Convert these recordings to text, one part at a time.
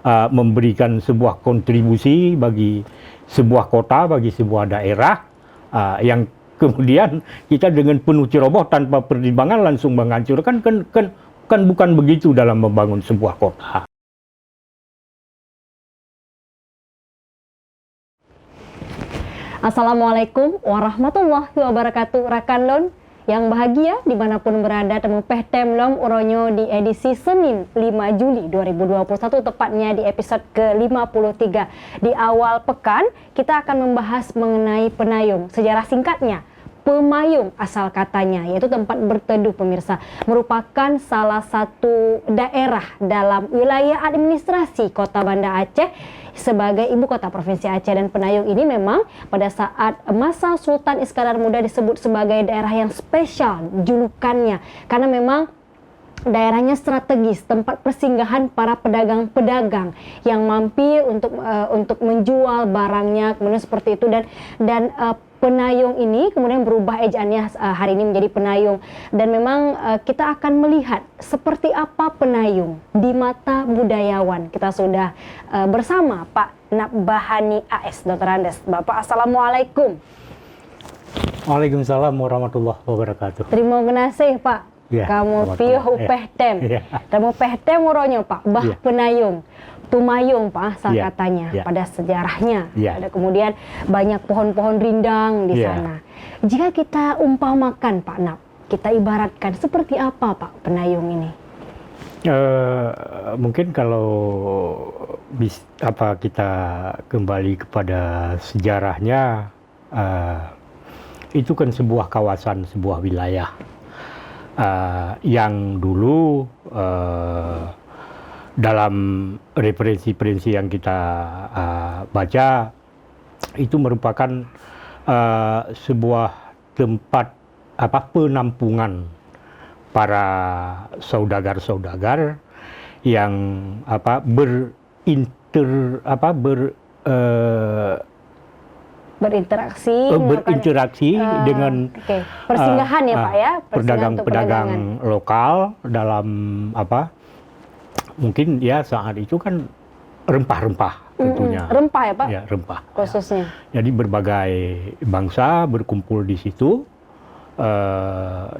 memberikan sebuah kontribusi bagi sebuah kota, bagi sebuah daerah, yang kemudian kita dengan penuh ceroboh tanpa pertimbangan langsung menghancurkan, kan bukan begitu dalam membangun sebuah kota. Assalamualaikum warahmatullahi wabarakatuh. Rakan Lon yang bahagia dimanapun berada, temu Pehtem Lom Uronyo di edisi Senin 5 Juli 2021, tepatnya di episode ke-53. Di awal pekan kita akan membahas mengenai Penayung. Sejarah singkatnya, Pemayung asal katanya, yaitu tempat berteduh pemirsa, merupakan salah satu daerah dalam wilayah administrasi Kota Banda Aceh sebagai ibu kota Provinsi Aceh. Dan Penayung ini memang pada saat masa Sultan Iskandar Muda disebut sebagai daerah yang spesial julukannya, karena memang daerahnya strategis, tempat persinggahan para pedagang-pedagang yang mampir untuk menjual barangnya, kemudian seperti itu. Dan Penayung ini kemudian berubah ejaannya hari ini menjadi Penayung, dan memang kita akan melihat seperti apa Penayung di mata budayawan. Kita sudah bersama Pak Nabahani AS, Dr. Andes. Bapak, Assalamualaikum. Waalaikumsalam warahmatullahi wabarakatuh. Terima kasih Pak. Ya, kamu piuh Pehtem. Kamu Pehtem uronyo Pak, bah Penayung. Pemayung Pak asal katanya pada sejarahnya. Ada kemudian banyak pohon-pohon rindang di sana. Jika kita umpamakan Pak Nab, kita ibaratkan seperti apa Pak Penayung ini? Mungkin kalau kita kembali kepada sejarahnya, itu kan sebuah kawasan, sebuah wilayah yang dulu dalam referensi-referensi yang kita baca, itu merupakan sebuah tempat penampungan para saudagar-saudagar yang berinteraksi dengan persinggahan ya Pak ya, pedagang-pedagang lokal dalam mungkin ya saat itu kan rempah-rempah tentunya. Rempah ya Pak? Ya, rempah. Khususnya. Ya. Jadi berbagai bangsa berkumpul di situ,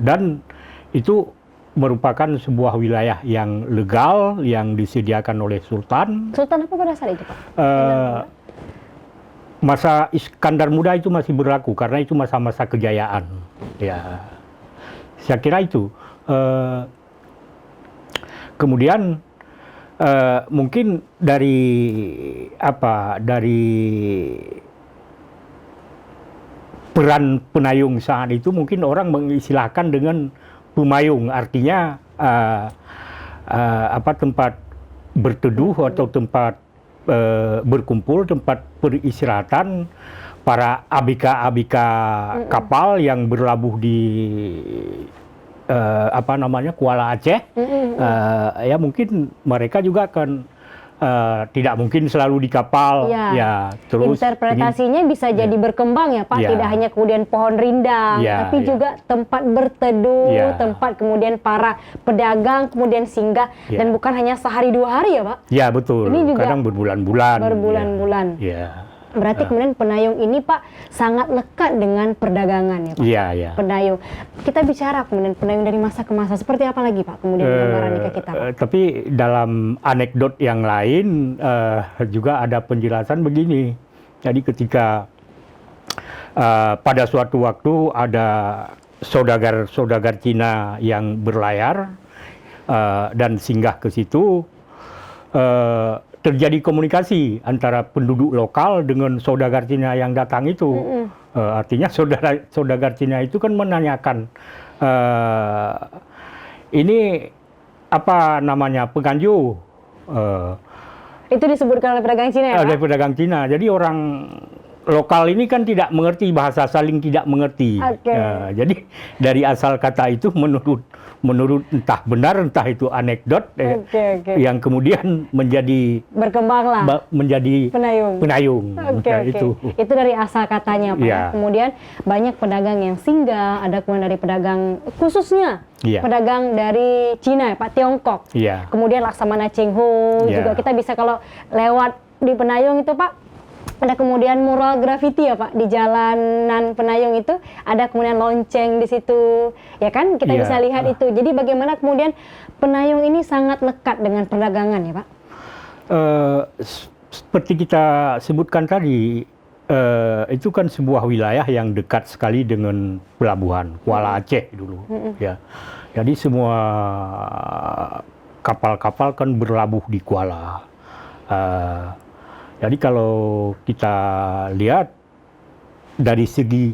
dan itu merupakan sebuah wilayah yang legal yang disediakan oleh Sultan. Sultan apa pada saat itu Pak? Masa Iskandar Muda itu masih berlaku karena itu masa-masa kejayaan. Ya, saya kira itu. Kemudian mungkin dari peran Penayung saat itu, mungkin orang mengistilahkan dengan Pemayung, artinya tempat berteduh atau tempat berkumpul, tempat peristirahatan para ABK kapal yang berlabuh di Kuala Aceh. Ya mungkin mereka juga akan tidak mungkin selalu di kapal. Terus interpretasinya bisa jadi berkembang ya Pak, tidak hanya kemudian pohon rindang, tapi juga tempat berteduh, tempat kemudian para pedagang kemudian singgah, dan bukan hanya sehari dua hari ya Pak. Ya betul. Ini juga kadang berbulan-bulan. Berarti kemudian Penayung ini Pak sangat lekat dengan perdagangan ya Pak. Penayung. Kita bicara kemudian Penayung dari masa ke masa, seperti apa lagi Pak kemudian gambarannya ke kita Pak? Tapi dalam anekdot yang lain juga ada penjelasan begini. Jadi ketika pada suatu waktu ada saudagar Cina yang berlayar dan singgah ke situ, terjadi komunikasi antara penduduk lokal dengan saudagar Cina yang datang itu. Artinya saudagar Cina itu kan menanyakan, ini apa namanya, Peganju. Itu disebutkan oleh pedagang Cina ya Pak? Oleh pedagang Cina. Jadi orang lokal ini kan tidak mengerti bahasa, saling tidak mengerti. Oke. Jadi dari asal kata itu menurut entah benar entah itu anekdot Oke. yang kemudian menjadi Berkembanglah menjadi penayung. penayung. Nah, Itu dari asal katanya, Pak. Iya. Kemudian banyak pedagang yang singgah, ada kemudian dari pedagang khususnya Iya. pedagang dari Cina, Pak, Tiongkok. Iya. Kemudian Laksamana Cheng Ho Iya. juga kita bisa kalau lewat di Penayung itu, Pak. Ada kemudian mural grafiti ya Pak di jalanan Penayung itu, ada kemudian lonceng di situ, ya kan kita Iya. bisa lihat itu. Jadi bagaimana kemudian Penayung ini sangat lekat dengan perdagangan ya Pak? Seperti kita sebutkan tadi, itu kan sebuah wilayah yang dekat sekali dengan pelabuhan Kuala Aceh dulu, ya. Jadi semua kapal-kapal kan berlabuh di Kuala. Jadi kalau kita lihat dari segi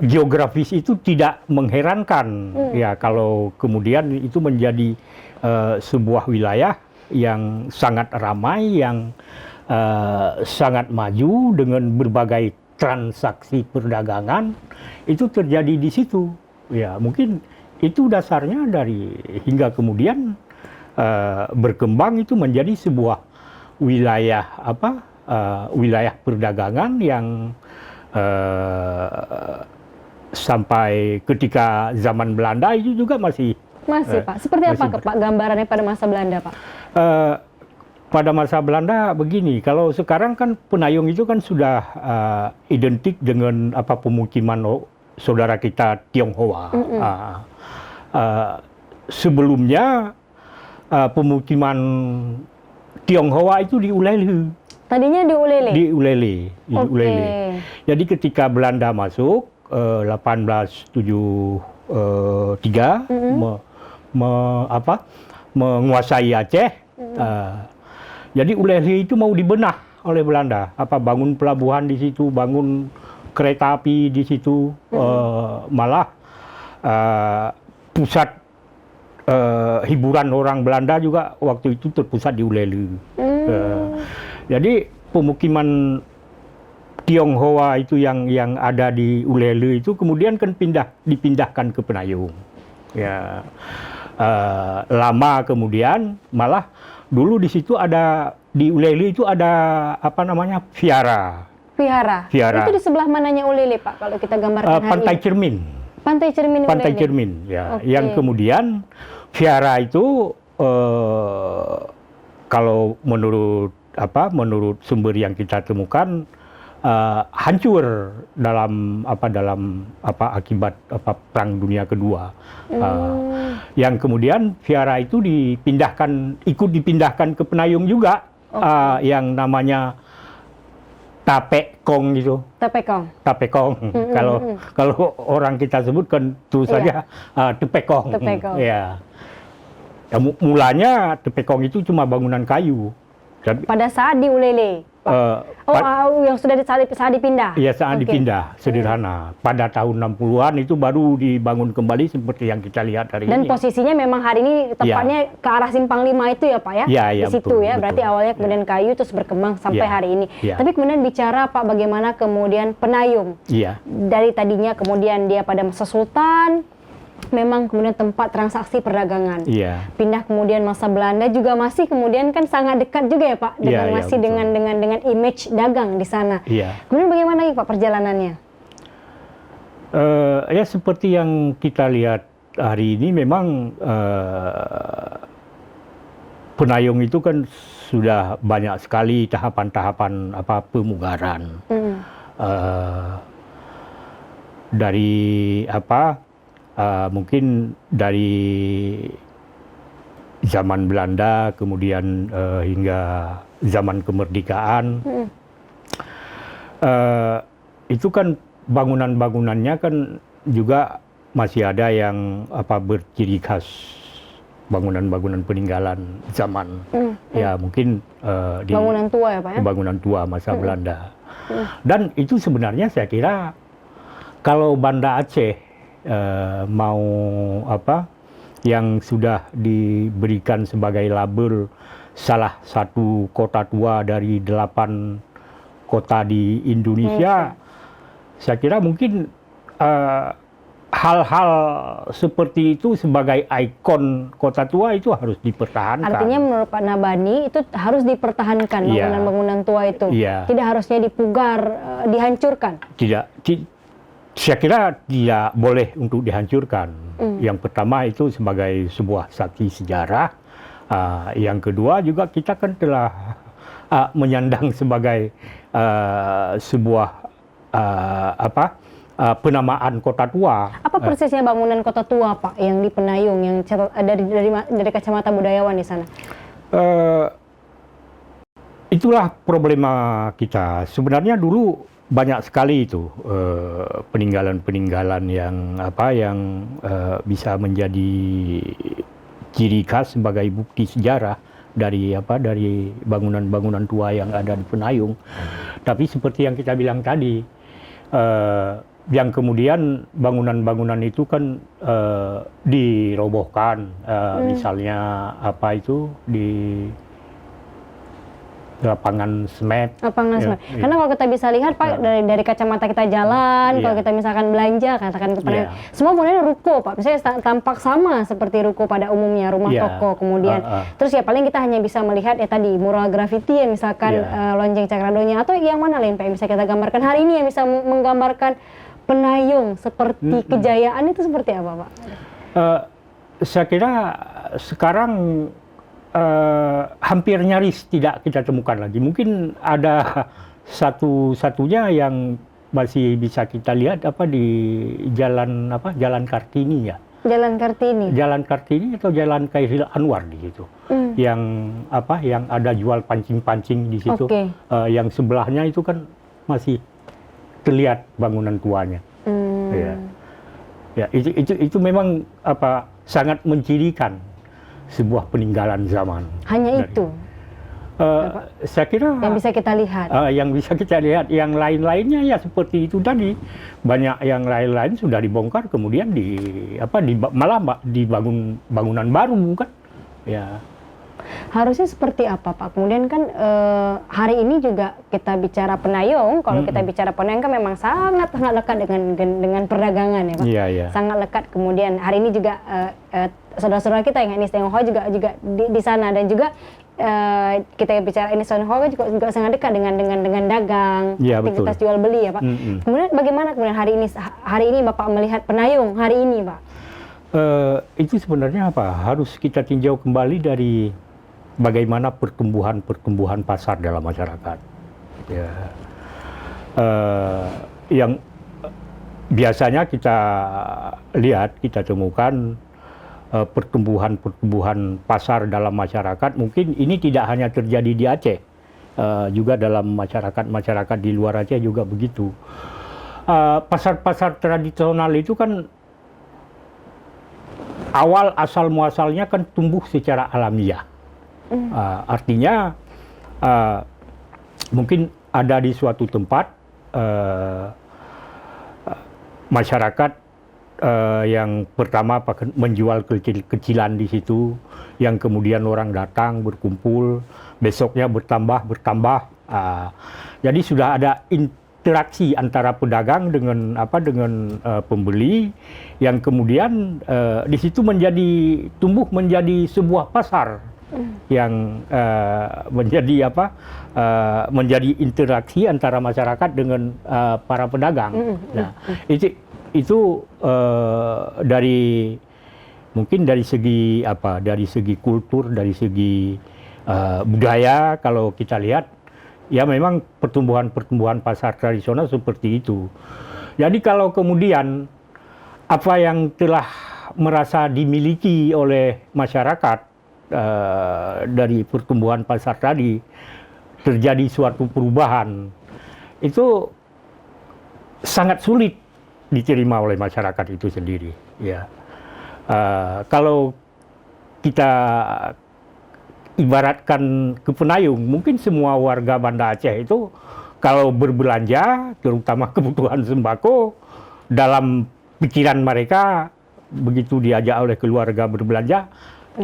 geografis itu tidak mengherankan, ya kalau kemudian itu menjadi sebuah wilayah yang sangat ramai, yang sangat maju dengan berbagai transaksi perdagangan itu terjadi di situ. Ya mungkin itu dasarnya dari hingga kemudian berkembang itu menjadi sebuah wilayah wilayah perdagangan yang sampai ketika zaman Belanda itu juga masih Pak. Seperti apa Pak gambarannya pada masa Belanda Pak? Pada masa Belanda begini, kalau sekarang kan Penayung itu kan sudah identik dengan pemukiman saudara kita Tionghoa. Sebelumnya pemukiman Tionghoa itu di Ulele. Tadinya di Ulele? Di Ulele. Ulele. Jadi ketika Belanda masuk 1873 menguasai Aceh, jadi Ulele itu mau dibenah oleh Belanda. Bangun pelabuhan di situ, bangun kereta api di situ, malah pusat hiburan orang Belanda juga waktu itu terpusat di Ulele. Jadi pemukiman Tionghoa itu yang ada di Ulele itu kemudian kan dipindahkan ke Penayung. Ya, lama kemudian malah dulu di situ di Ulele itu ada Viara. Itu di sebelah mananya Ulele Pak kalau kita gambarkan hari Pantai ini? Cermin. Pantai Cermin Ulele. Pantai Cermin, ya. Yang kemudian Viara itu kalau menurut sumber yang kita temukan hancur dalam akibat Perang Dunia Kedua. Yang kemudian Viara itu ikut dipindahkan ke Penayung juga, yang namanya Tapekong itu. Tapekong. Kalau orang kita sebutkan terus saja Tepekong. Ya. Mulanya Tepekong itu cuma bangunan kayu. Pada saat di Ulele? Yang sudah saat dipindah? Iya, saat dipindah, sederhana. Pada tahun 60-an itu baru dibangun kembali seperti yang kita lihat hari ini. Dan posisinya memang hari ini tepatnya ke arah Simpang 5 itu ya Pak ya? Iya, di situ betul, ya, berarti betul. awalnya kemudian kayu terus berkembang sampai hari ini. Tapi kemudian bicara Pak bagaimana kemudian Penayung? Dari tadinya kemudian dia pada masa Sultan, memang kemudian tempat transaksi perdagangan. Pindah kemudian masa Belanda juga masih kemudian kan sangat dekat juga ya Pak dengan dengan image dagang di sana. Kemudian bagaimana lagi Pak perjalanannya? Ya seperti yang kita lihat hari ini memang Penayung itu kan sudah banyak sekali tahapan-tahapan pemugaran. Dari mungkin dari zaman Belanda kemudian hingga zaman kemerdekaan, itu kan bangunan-bangunannya kan juga masih ada yang berciri khas bangunan-bangunan peninggalan zaman. Ya mungkin bangunan tua ya Pak ya? Bangunan tua masa Belanda. Dan itu sebenarnya saya kira kalau Banda Aceh mau yang sudah diberikan sebagai label salah satu kota tua dari 8 kota di Indonesia, saya kira mungkin hal-hal seperti itu sebagai ikon kota tua itu harus dipertahankan. Artinya menurut Pak Nabani itu harus dipertahankan bangunan-bangunan tua itu. Tidak harusnya dipugar, dihancurkan. Saya kira tidak boleh untuk dihancurkan. Yang pertama itu sebagai sebuah saksi sejarah. Yang kedua juga kita kan telah menyandang sebagai sebuah penamaan kota tua. Apa persisnya bangunan kota tua, Pak, yang di Penayung, yang dari kacamata budayawan di sana? Itulah problema kita. Sebenarnya dulu banyak sekali itu peninggalan-peninggalan yang bisa menjadi ciri khas sebagai bukti sejarah dari bangunan-bangunan tua yang ada di Penayung. Tapi seperti yang kita bilang tadi, yang kemudian bangunan-bangunan itu kan dirobohkan, misalnya di lapangan semet. Karena kalau kita bisa lihat, Pak, dari kacamata kita jalan, kalau kita misalkan belanja, katakan ke Penayung, semua modalnya ruko, Pak. Misalnya tampak sama seperti ruko pada umumnya, rumah toko, kemudian terus ya paling kita hanya bisa melihat tadi mural grafiti ya, misalkan lonceng Cakradonya, atau yang mana lain, Pak, yang bisa kita gambarkan hari ini yang bisa menggambarkan Penayung seperti kejayaan itu seperti apa, Pak? Saya kira sekarang hampir nyaris tidak kita temukan lagi. Mungkin ada satu-satunya yang masih bisa kita lihat di Jalan Kartini ya. Jalan Kartini. Jalan Kartini atau Jalan Khairil Anwar di situ. Yang ada jual pancing-pancing di situ. Yang sebelahnya itu kan masih terlihat bangunan tuanya. Ya, itu memang sangat mencirikan sebuah peninggalan zaman. Hanya itu? Saya kira yang bisa kita lihat. Yang bisa kita lihat, yang lain-lainnya ya seperti itu tadi. Banyak yang lain-lain sudah dibongkar, kemudian malah dibangun bangunan baru kan? Ya. Harusnya seperti apa, Pak? Kemudian kan hari ini juga kita bicara Penayung. Kalau kita bicara Penayung kan memang sangat lekat dengan perdagangan ya, Pak. Sangat lekat. Kemudian hari ini juga saudara-saudara kita yang etnis Tionghoa juga di sana, dan juga kita bicara etnis Tionghoa juga sangat dekat dengan dagang, aktivitas jual beli ya, Pak. Kemudian bagaimana hari ini Bapak melihat Penayung hari ini, Pak? Itu sebenarnya harus kita tinjau kembali dari bagaimana pertumbuhan pasar dalam masyarakat. Ya. Yang biasanya kita lihat, kita temukan pertumbuhan pasar dalam masyarakat, mungkin ini tidak hanya terjadi di Aceh, juga dalam masyarakat di luar Aceh juga begitu. Pasar-pasar tradisional itu kan asal muasalnya kan tumbuh secara alamiah. Artinya mungkin ada di suatu tempat masyarakat yang pertama menjual kecil-kecilan di situ, yang kemudian orang datang berkumpul, besoknya bertambah. Jadi sudah ada interaksi antara pedagang dengan pembeli, yang kemudian di situ tumbuh menjadi sebuah pasar yang menjadi interaksi antara masyarakat dengan para pedagang. Nah, itu mungkin dari segi kultur, dari segi budaya, kalau kita lihat ya memang pertumbuhan pasar tradisional seperti itu. Jadi kalau kemudian apa yang telah merasa dimiliki oleh masyarakat dari pertumbuhan pasar tadi terjadi suatu perubahan, itu sangat sulit diterima oleh masyarakat itu sendiri. Ya, kalau kita ibaratkan ke Penayung, mungkin semua warga Banda Aceh itu kalau berbelanja, terutama kebutuhan sembako, dalam pikiran mereka begitu diajak oleh keluarga berbelanja,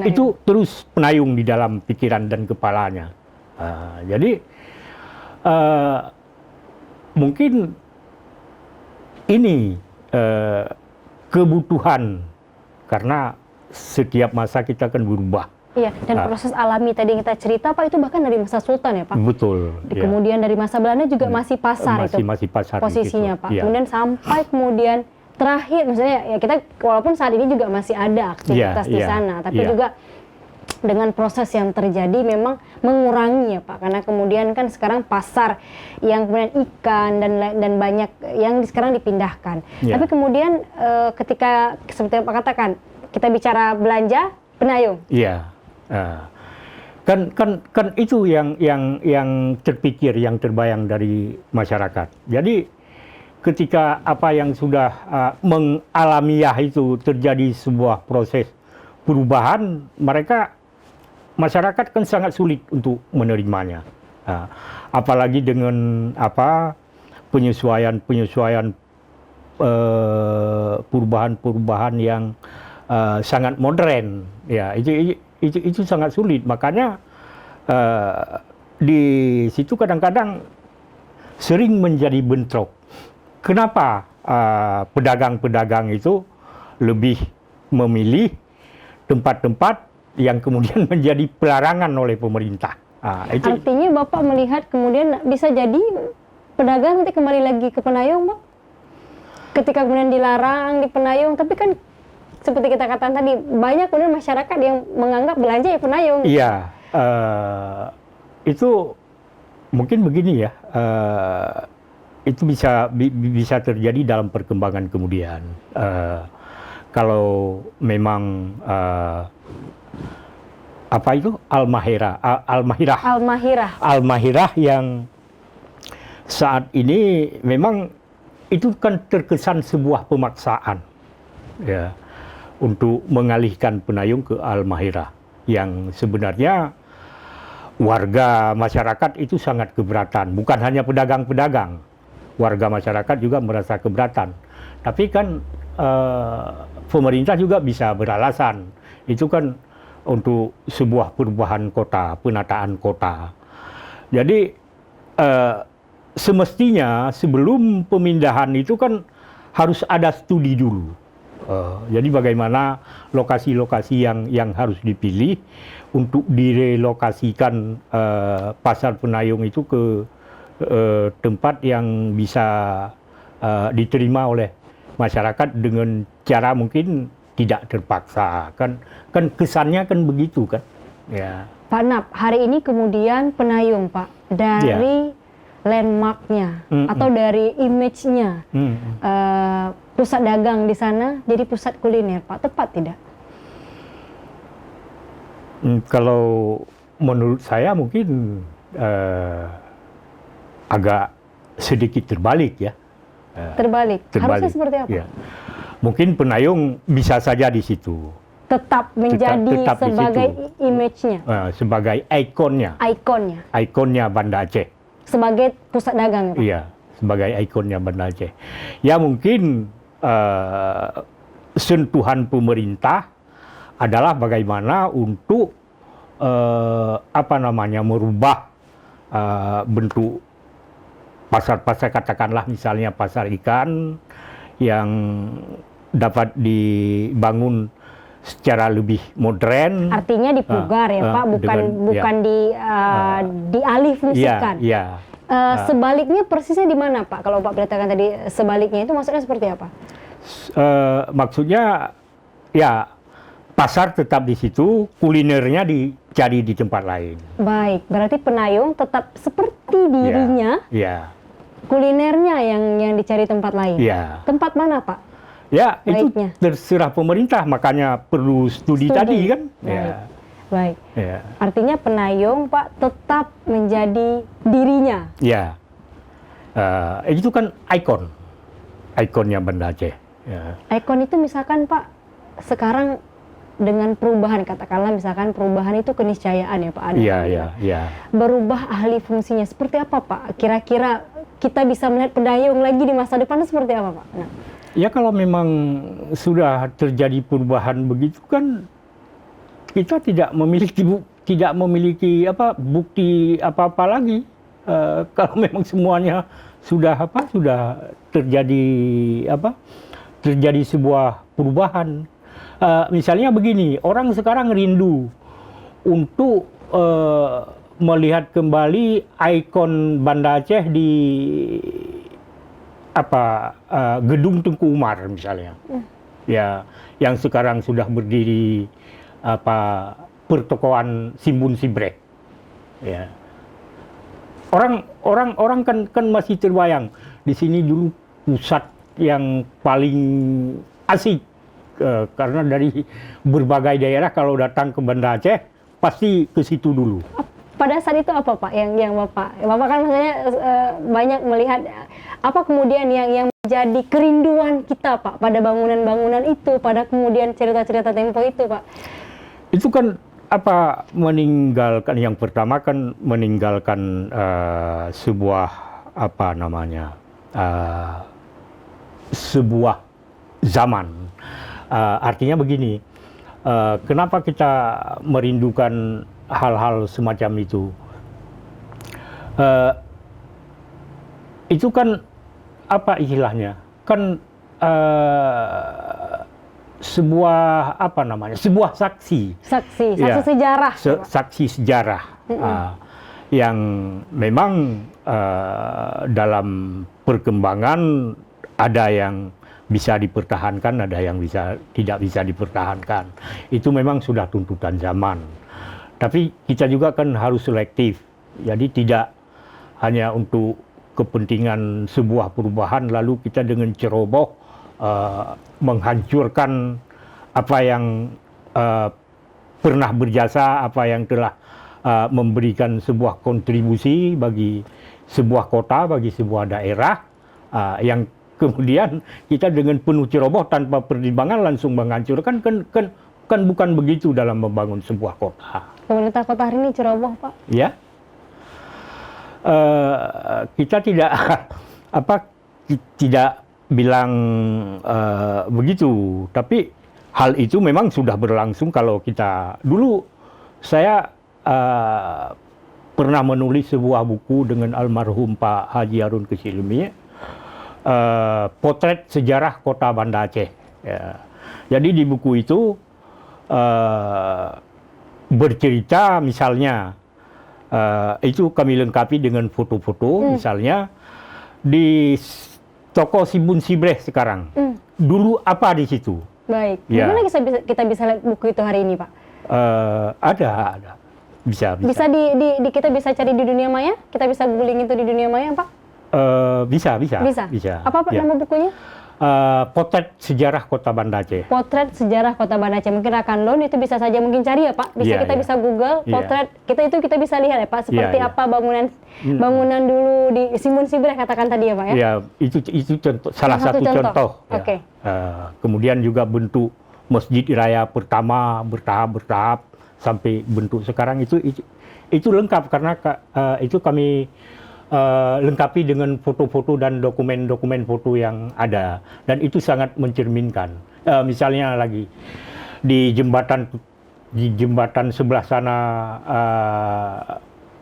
itu terus Penayung di dalam pikiran dan kepalanya. Jadi mungkin ini kebutuhan, karena setiap masa kita kan berubah. Iya, dan proses alami tadi yang kita cerita Pak itu bahkan dari masa Sultan ya Pak. Betul. Kemudian dari masa Belanda juga masih pasar masih pasar posisinya gitu. Pak. Ya. Kemudian sampai kemudian terakhir, maksudnya ya kita walaupun saat ini juga masih ada aktivitas di sana, tapi juga dengan proses yang terjadi memang mengurangi ya Pak, karena kemudian kan sekarang pasar yang kemudian ikan dan banyak yang sekarang dipindahkan. Tapi kemudian ketika seperti yang Pak katakan, kita bicara belanja penayung. Iya. Kan itu yang terpikir, yang terbayang dari masyarakat. Jadi ketika apa yang sudah mengalamiah itu terjadi sebuah proses perubahan, masyarakat kan sangat sulit untuk menerimanya. Apalagi dengan penyesuaian perubahan yang sangat modern, ya itu sangat sulit. Makanya di situ kadang-kadang sering menjadi bentrok. Kenapa pedagang-pedagang itu lebih memilih tempat-tempat yang kemudian menjadi pelarangan oleh pemerintah? Artinya Bapak melihat kemudian bisa jadi pedagang nanti kembali lagi ke penayung, Pak? Ketika kemudian dilarang di penayung, tapi kan seperti kita katakan tadi, banyak kemudian masyarakat yang menganggap belanja ya penayung. Iya, itu mungkin begini ya, itu bisa terjadi dalam perkembangan kemudian. Kalau memang Al-Mahirah yang saat ini memang itu kan terkesan sebuah pemaksaan, ya, untuk mengalihkan penayung ke Al-Mahirah, yang sebenarnya warga masyarakat itu sangat keberatan. Bukan hanya pedagang-pedagang, warga masyarakat juga merasa keberatan. Tapi kan pemerintah juga bisa beralasan, itu kan untuk sebuah perubahan kota, penataan kota. Jadi semestinya sebelum pemindahan itu kan harus ada studi dulu. Jadi bagaimana lokasi-lokasi yang harus dipilih untuk direlokasikan pasar penayung itu ke tempat yang bisa diterima oleh masyarakat dengan cara mungkin tidak terpaksa. Kan kesannya kan begitu kan. Ya. Pak Nap, hari ini kemudian penayung Pak dari landmarknya atau dari image-nya pusat dagang di sana jadi pusat kuliner, Pak, tepat tidak? Kalau menurut saya mungkin agak sedikit terbalik ya. Terbalik. Harusnya seperti apa? Ya. Mungkin penayung bisa saja di situ. Tetap menjadi tetap sebagai image-nya. Sebagai ikonnya. Ikonnya Banda Aceh. Sebagai pusat dagang, Pak? Iya, sebagai ikonnya Banda Aceh. Ya mungkin sentuhan pemerintah adalah bagaimana untuk merubah bentuk pasar-pasar, katakanlah misalnya pasar ikan yang dapat dibangun secara lebih modern. Artinya dipugar ya Pak, bukan dialih-fungsikan. Iya. Sebaliknya persisnya di mana Pak? Kalau Pak beritakan tadi sebaliknya itu maksudnya seperti apa? Maksudnya ya pasar tetap di situ, kulinernya dicari di tempat lain. Baik, berarti penayung tetap seperti dirinya. Iya. Kulinernya yang dicari tempat lain. Iya. Tempat mana Pak? Ya, baiknya. Itu terserah pemerintah, makanya perlu studi tadi kan. Baik. Ya. Artinya penayung Pak tetap menjadi dirinya. Ya. Itu kan ikonnya Banda Aceh. Ya. Ikon itu misalkan Pak, sekarang dengan perubahan, katakanlah misalkan perubahan itu keniscayaan ya Pak. Iya. Berubah ahli fungsinya seperti apa Pak? Kira-kira kita bisa melihat penayung lagi di masa depan seperti apa Pak? Nah. Ya kalau memang sudah terjadi perubahan begitu kan, kita tidak memiliki bukti apa-apa lagi. Kalau memang semuanya sudah terjadi sebuah perubahan. Misalnya begini, orang sekarang rindu untuk melihat kembali ikon Banda Aceh di Gedung Tengku Umar misalnya. Ya, yang sekarang sudah berdiri pertokoan Simbun Sibrek. Ya. Orang kan masih terbayang di sini dulu pusat yang paling asik, karena dari berbagai daerah kalau datang ke Banda Aceh pasti ke situ dulu. Pada saat itu apa Pak yang Bapak kan maksudnya banyak melihat apa kemudian yang menjadi kerinduan kita Pak pada bangunan-bangunan itu, pada kemudian cerita-cerita tempo itu Pak? Itu kan meninggalkan, yang pertama kan meninggalkan sebuah sebuah zaman. Artinya begini, kenapa kita merindukan hal-hal semacam itu? Itu kan istilahnya? Kan sebuah sebuah saksi ya, sejarah, saksi sejarah yang memang dalam perkembangan ada yang bisa dipertahankan, ada yang tidak bisa dipertahankan. Itu memang sudah tuntutan zaman. Tapi kita juga kan harus selektif. Jadi tidak hanya untuk kepentingan sebuah perubahan lalu kita dengan ceroboh menghancurkan apa yang pernah berjasa, apa yang telah memberikan sebuah kontribusi bagi sebuah kota, bagi sebuah daerah, yang kemudian kita dengan penuh ceroboh tanpa pertimbangan langsung menghancurkan. Kan bukan begitu dalam membangun sebuah kota. Pemerintah kota hari ini ceroboh Pak? Ya, kita tidak bilang begitu, tapi hal itu memang sudah berlangsung. Kalau kita dulu, saya pernah menulis sebuah buku dengan almarhum Pak Haji Harun Kesilmi, potret sejarah kota Banda Aceh. Ya. Jadi di buku itu bercerita misalnya, itu kami lengkapi dengan foto-foto, misalnya di toko Simbun Sibrek sekarang. Dulu apa di situ? Baik. Ya. Gimana kita bisa lihat buku itu hari ini, Pak? Ada. Bisa. Kita bisa cari di dunia maya? Kita bisa googling itu di dunia maya, Pak? Bisa. Apa nama bukunya? Potret sejarah kota Banda Aceh. Potret sejarah kota Banda Aceh. Mungkin rekan Lon itu bisa saja mungkin cari ya Pak. Bisa Google potret. Kita bisa lihat ya Pak seperti apa bangunan dulu di Simbun Sibrek katakan tadi ya Pak ya. Ya, itu contoh, salah satu contoh. Ya. Oke. Kemudian juga bentuk masjid raya pertama bertahap sampai bentuk sekarang itu lengkap karena itu kami lengkapi dengan foto-foto dan dokumen-dokumen foto yang ada, dan itu sangat mencerminkan. Misalnya lagi di jembatan sebelah sana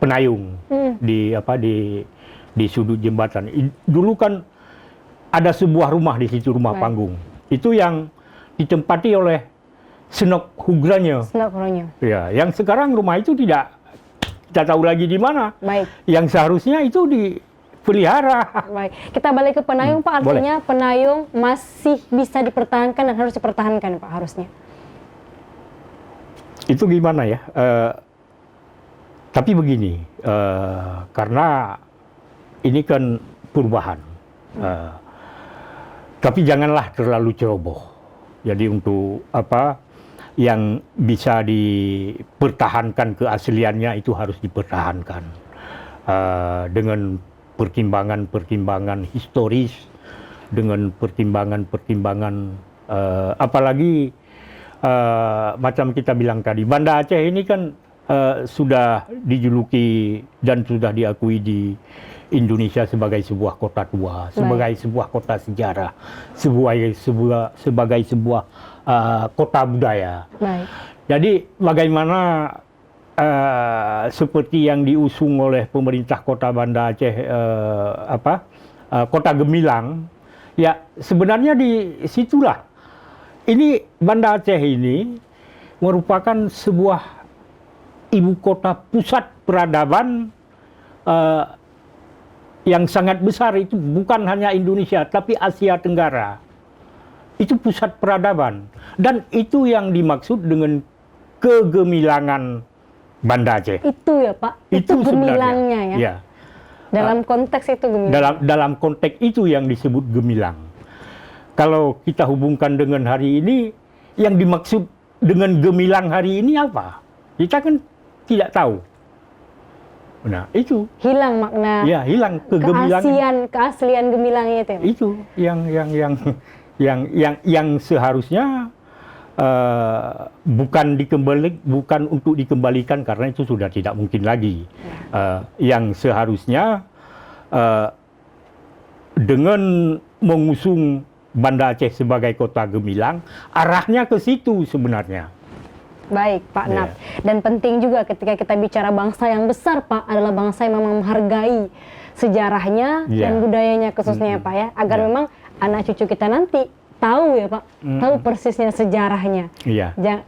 Penayung, di sudut jembatan. Dulu kan ada sebuah rumah di situ, rumah panggung. Itu yang ditempati oleh Senok Hugranyo. Ya, yang sekarang rumah itu tidak kita tahu lagi di mana. Baik. Yang seharusnya itu dipelihara. Baik. Kita balik ke Penayung Pak, artinya boleh. Penayung masih bisa dipertahankan dan harus dipertahankan Pak harusnya. Itu gimana ya? Tapi begini, karena ini kan perubahan. Tapi janganlah terlalu ceroboh. Jadi untuk yang bisa dipertahankan keasliannya itu harus dipertahankan dengan pertimbangan-pertimbangan historis, dengan pertimbangan-pertimbangan apalagi macam kita bilang tadi, Banda Aceh ini kan sudah dijuluki dan sudah diakui di Indonesia sebagai sebuah kota tua, sebagai sebuah kota sejarah, sebagai sebuah kota budaya. Baik. Jadi bagaimana seperti yang diusung oleh pemerintah Kota Banda Aceh kota Gemilang, ya sebenarnya di situlah. Ini Banda Aceh ini merupakan sebuah ibu kota pusat peradaban yang sangat besar, itu bukan hanya Indonesia tapi Asia Tenggara. Itu pusat peradaban, dan itu yang dimaksud dengan kegemilangan Banda Aceh. Itu ya Pak, itu gemilangnya ya. Ya. Dalam konteks itu gemilang. Dalam konteks itu yang disebut gemilang. Kalau kita hubungkan dengan hari ini, yang dimaksud dengan gemilang hari ini apa? Kita kan tidak tahu. Nah, itu Hilang makna. ya, hilang kegemilangan. Keaslian gemilangnya itu. Ya, Pak? Itu yang seharusnya bukan untuk dikembalikan, karena itu sudah tidak mungkin lagi. Yang seharusnya dengan mengusung Banda Aceh sebagai kota gemilang, arahnya ke situ sebenarnya. Baik, Pak Nap. Dan penting juga ketika kita bicara bangsa yang besar, Pak, adalah bangsa yang memang menghargai sejarahnya dan budayanya khususnya, Pak ya, agar memang anak cucu kita nanti tahu ya, Pak, tahu persisnya sejarahnya.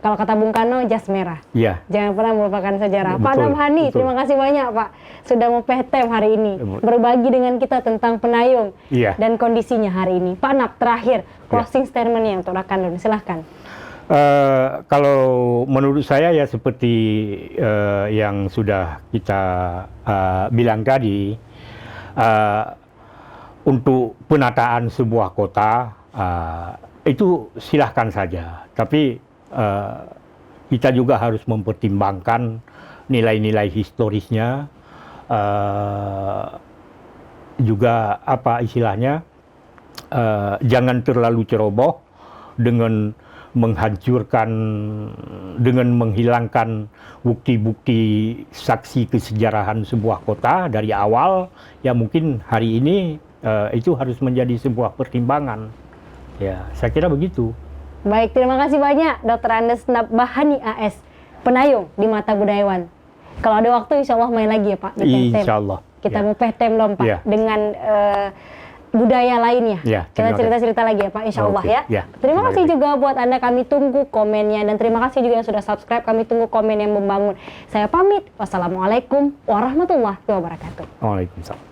Kalau kata Bung Karno, jas merah. Jangan pernah melupakan sejarah. Pak Namhani, terima kasih banyak, Pak, sudah mau PHTM hari ini, berbagi dengan kita tentang Penayung dan kondisinya hari ini. Pak Nap, terakhir closing statement-nya untuk Rakanlun, silahkan. Kalau menurut saya ya seperti yang sudah kita bilang tadi, untuk penataan sebuah kota itu silahkan saja, tapi kita juga harus mempertimbangkan nilai-nilai historisnya, juga apa istilahnya, jangan terlalu ceroboh dengan menghancurkan, dengan menghilangkan bukti-bukti saksi kesejarahan sebuah kota dari awal. Ya mungkin hari ini itu harus menjadi sebuah pertimbangan. Ya, saya kira begitu. Baik, terima kasih banyak Dr. Andes Nabhani AS, Penayung di Mata Budayawan. Kalau ada waktu insya Allah main lagi ya Pak di PHTM. Insya Allah. Kita mau PHTM lom Pak dengan budaya lainnya. Kita cerita-cerita lagi ya Pak, insya Allah ya. Terima kasih juga buat Anda, kami tunggu komennya, dan terima kasih juga yang sudah subscribe, kami tunggu komen yang membangun. Saya pamit, wassalamualaikum warahmatullahi wabarakatuh. Waalaikumsalam.